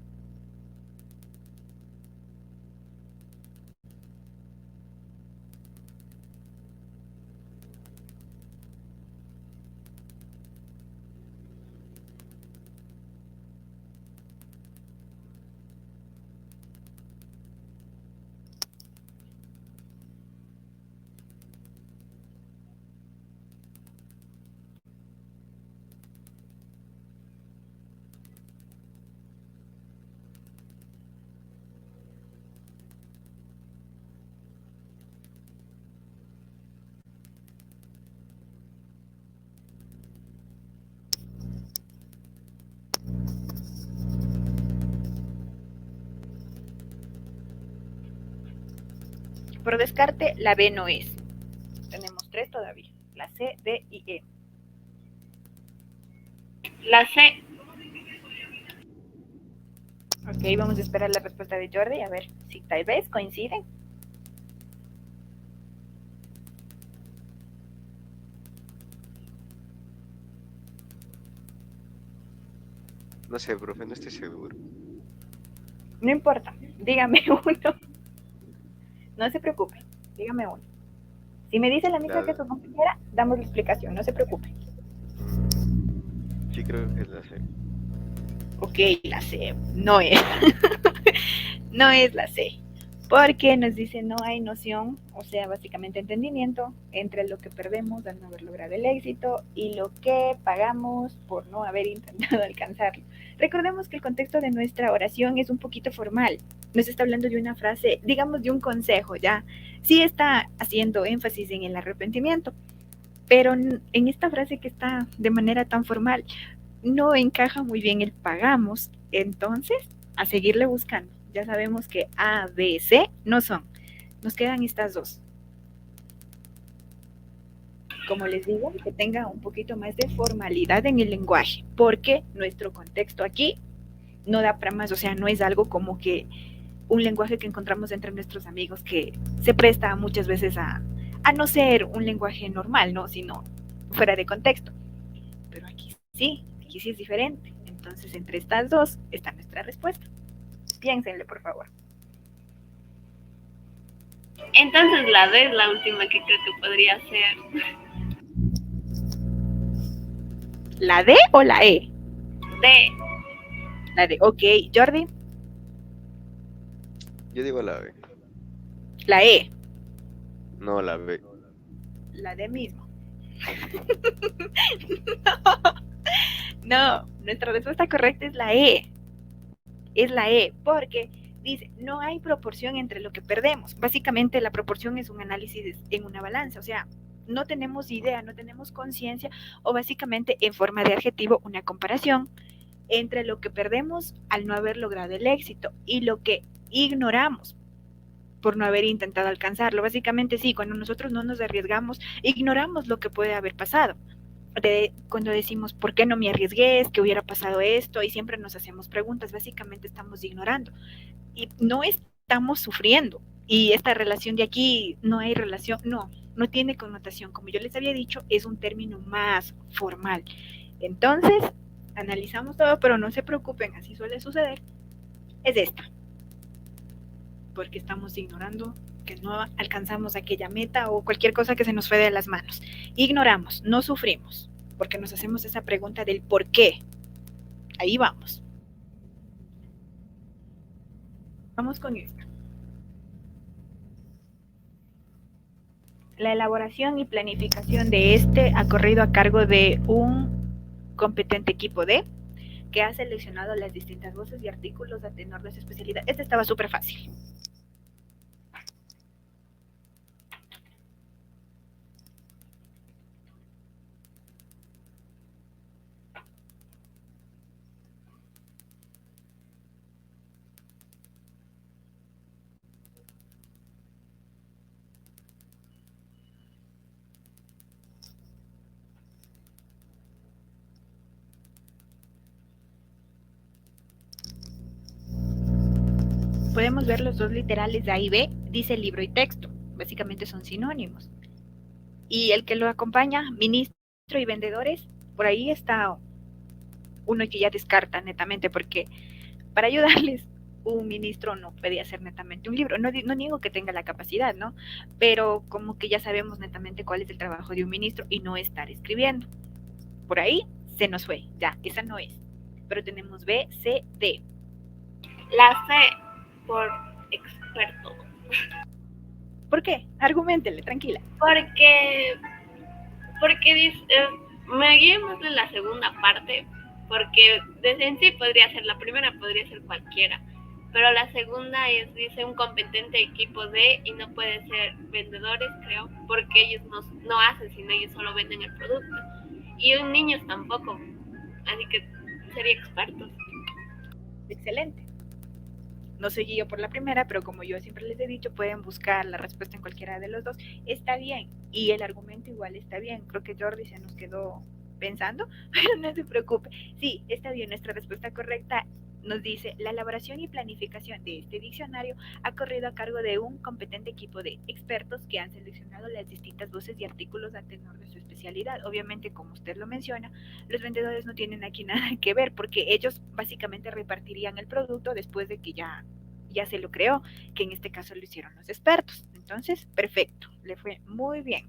Por descarte, la B no es. Tenemos tres todavía, la C, D y E. La C. Ok, vamos a esperar la respuesta de Jordi, a ver si tal vez coinciden. No sé, profe, no estoy seguro. No importa, dígame uno. No se preocupe, dígame uno. Si me dice la misma que su compañera, damos la explicación, no se preocupe. Sí, creo que es la C. Ok, la C, no es. No es la C. Porque nos dice no hay noción, o sea, básicamente entendimiento entre lo que perdemos al no haber logrado el éxito y lo que pagamos por no haber intentado alcanzarlo. Recordemos que el contexto de nuestra oración es un poquito formal. Nos está hablando de una frase, digamos de un consejo, ¿ya? Sí está haciendo énfasis en el arrepentimiento, pero en esta frase que está de manera tan formal, no encaja muy bien el pagamos, entonces a seguirle buscando. Ya sabemos que A, B, C no son. Nos quedan estas dos. Como les digo, que tenga un poquito más de formalidad en el lenguaje, porque nuestro contexto aquí no da para más, o sea, no es algo como que un lenguaje que encontramos entre nuestros amigos que se presta muchas veces a no ser un lenguaje normal, ¿no? Sino fuera de contexto. Pero aquí sí es diferente. Entonces, entre estas dos está nuestra respuesta. Piénsenle, por favor. Entonces la D es la última que creo que podría ser. ¿La D o la E? D. La D. Ok, Jordi. Yo digo la B. La E. No, la B. La D mismo. No, nuestra respuesta correcta es la E. Es la E, porque dice, no hay proporción entre lo que perdemos. Básicamente la proporción es un análisis en una balanza, o sea, no tenemos idea, no tenemos conciencia, o básicamente en forma de adjetivo una comparación entre lo que perdemos al no haber logrado el éxito y lo que ignoramos por no haber intentado alcanzarlo. Básicamente sí, cuando nosotros no nos arriesgamos, ignoramos lo que puede haber pasado. Cuando decimos, ¿por qué no me arriesgué? ¿Es que hubiera pasado esto? Y siempre nos hacemos preguntas, básicamente estamos ignorando. Y no estamos sufriendo. Y esta relación de aquí, no hay relación, no tiene connotación. Como yo les había dicho, es un término más formal. Entonces, analizamos todo, pero no se preocupen, así suele suceder. Es esta. Porque estamos ignorando que no alcanzamos aquella meta o cualquier cosa que se nos fue de las manos. Ignoramos, no sufrimos, porque nos hacemos esa pregunta del por qué. Ahí vamos. Vamos con esto. La elaboración y planificación de este ha corrido a cargo de un competente equipo de que ha seleccionado las distintas voces y artículos a tenor de su especialidad. Este estaba súper fácil. Podemos ver los dos literales de A y B, dice libro y texto. Básicamente son sinónimos. Y el que lo acompaña, ministro y vendedores, por ahí está uno que ya descarta netamente, porque para ayudarles un ministro no puede hacer netamente un libro. No niego que tenga la capacidad, ¿no? Pero como que ya sabemos netamente cuál es el trabajo de un ministro y no estar escribiendo. Por ahí se nos fue, ya, esa no es. Pero tenemos B, C, D. La C por experto. ¿Por qué? Arguméntele, tranquila. Porque dice, me guío más en la segunda parte, porque desde en sí podría ser la primera, podría ser cualquiera, pero la segunda dice un competente equipo de, y no puede ser vendedores, creo, porque ellos no hacen, sino ellos solo venden el producto, y un niño tampoco, así que sería expertos. Excelente. No soy guío por la primera, pero como yo siempre les he dicho, pueden buscar la respuesta en cualquiera de los dos. Está bien, y el argumento igual está bien. Creo que Jordi se nos quedó pensando, pero no se preocupe. Sí, está bien, nuestra respuesta correcta nos dice, la elaboración y planificación de este diccionario ha corrido a cargo de un competente equipo de expertos que han seleccionado las distintas voces y artículos a tenor de su especialidad. Obviamente, como usted lo menciona, los vendedores no tienen aquí nada que ver porque ellos básicamente repartirían el producto después de que ya se lo creó, que en este caso lo hicieron los expertos. Entonces, perfecto, le fue muy bien.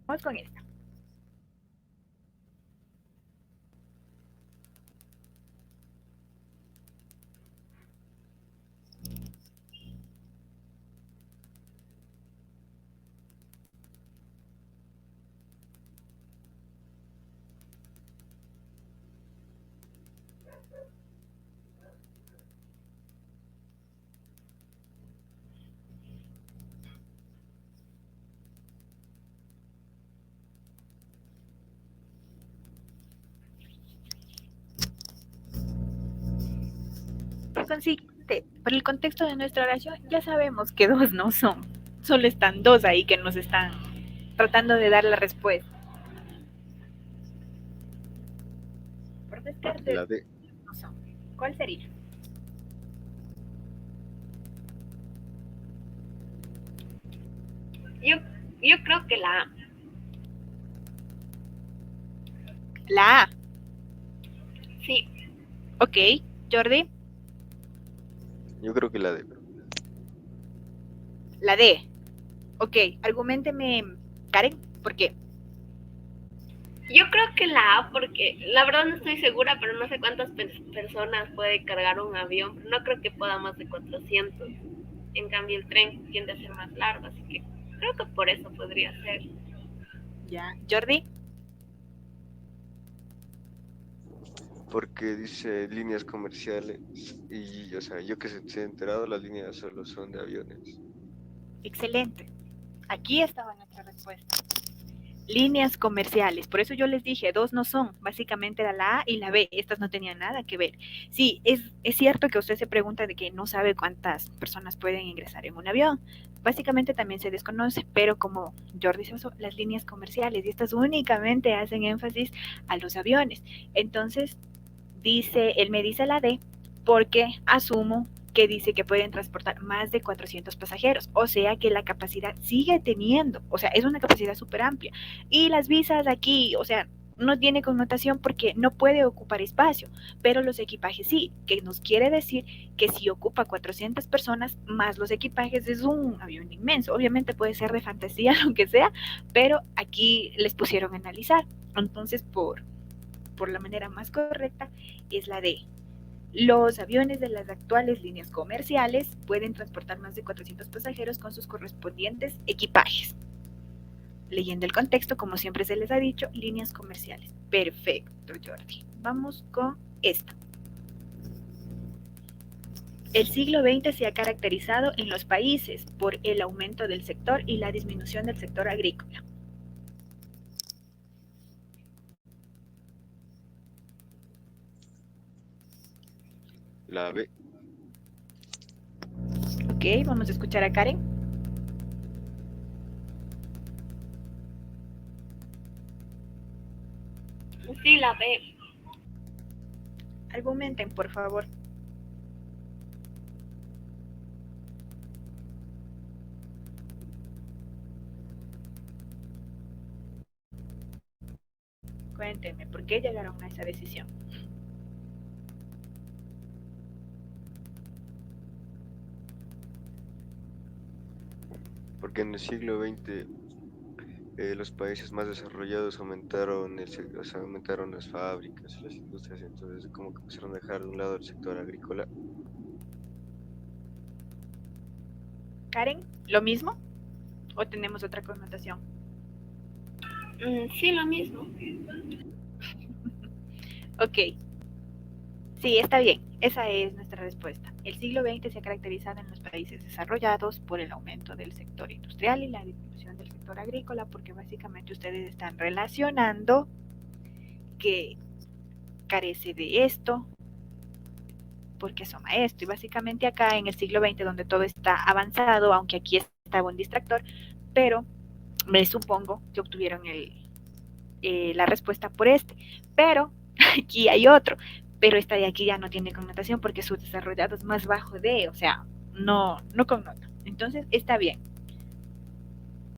Vamos con esta. Por consiguiente, por el contexto de nuestra oración, ya sabemos que dos no son. Solo están dos ahí que nos están tratando de dar la respuesta. Por descarte, La D. no son. ¿Cuál sería? Yo creo que la A. La A. Sí. Ok, Jordi. Yo creo que la D. La D. Ok, argumenteme, Karen, ¿por qué? Yo creo que la A, porque la verdad no estoy segura, pero no sé cuántas personas puede cargar un avión. Pero no creo que pueda más de 400. En cambio, el tren tiende a ser más largo, así que creo que por eso podría ser. Ya, Jordi. Porque dice líneas comerciales y, o sea, yo que se he enterado, las líneas solo son de aviones. Excelente. Aquí estaba nuestra respuesta. Líneas comerciales. Por eso yo les dije, dos no son. Básicamente era la A y la B. Estas no tenían nada que ver. Sí, es cierto que usted se pregunta de que no sabe cuántas personas pueden ingresar en un avión. Básicamente también se desconoce, pero como Jordi Soso, las líneas comerciales y estas únicamente hacen énfasis a los aviones. Entonces, él me dice la D porque asumo que dice que pueden transportar más de 400 pasajeros, o sea que la capacidad sigue teniendo, o sea, es una capacidad súper amplia. Y las visas aquí, o sea, no tiene connotación porque no puede ocupar espacio, pero los equipajes sí, que nos quiere decir que si ocupa 400 personas más los equipajes es un avión inmenso. Obviamente puede ser de fantasía, lo que sea, pero aquí les pusieron a analizar. Entonces, por la manera más correcta, es la D. Los aviones de las actuales líneas comerciales pueden transportar más de 400 pasajeros con sus correspondientes equipajes. Leyendo el contexto, como siempre se les ha dicho, líneas comerciales. Perfecto, Jordi. Vamos con esta. El siglo XX se ha caracterizado en los países por el aumento del sector y la disminución del sector agrícola. La B. Ok, vamos a escuchar a Karen. Sí, la B. Argumenten, por favor. Cuéntenme, ¿por qué llegaron a esa decisión? Porque en el siglo XX los países más desarrollados aumentaron, o sea, aumentaron las fábricas y las industrias, entonces como que empezaron a dejar de un lado el sector agrícola. Karen, ¿lo mismo? ¿O tenemos otra connotación? Sí, lo mismo. Ok, sí, está bien. Esa es nuestra respuesta. El siglo XX se ha caracterizado en los países desarrollados por el aumento del sector industrial y la disminución del sector agrícola, porque básicamente ustedes están relacionando que carece de esto, porque asoma esto. Y básicamente acá en el siglo XX, donde todo está avanzado, aunque aquí estaba un distractor, pero me supongo que obtuvieron la respuesta por este. Pero aquí hay otro, pero esta de aquí ya no tiene connotación porque su desarrollado es más bajo de, o sea, no connota. Entonces está bien.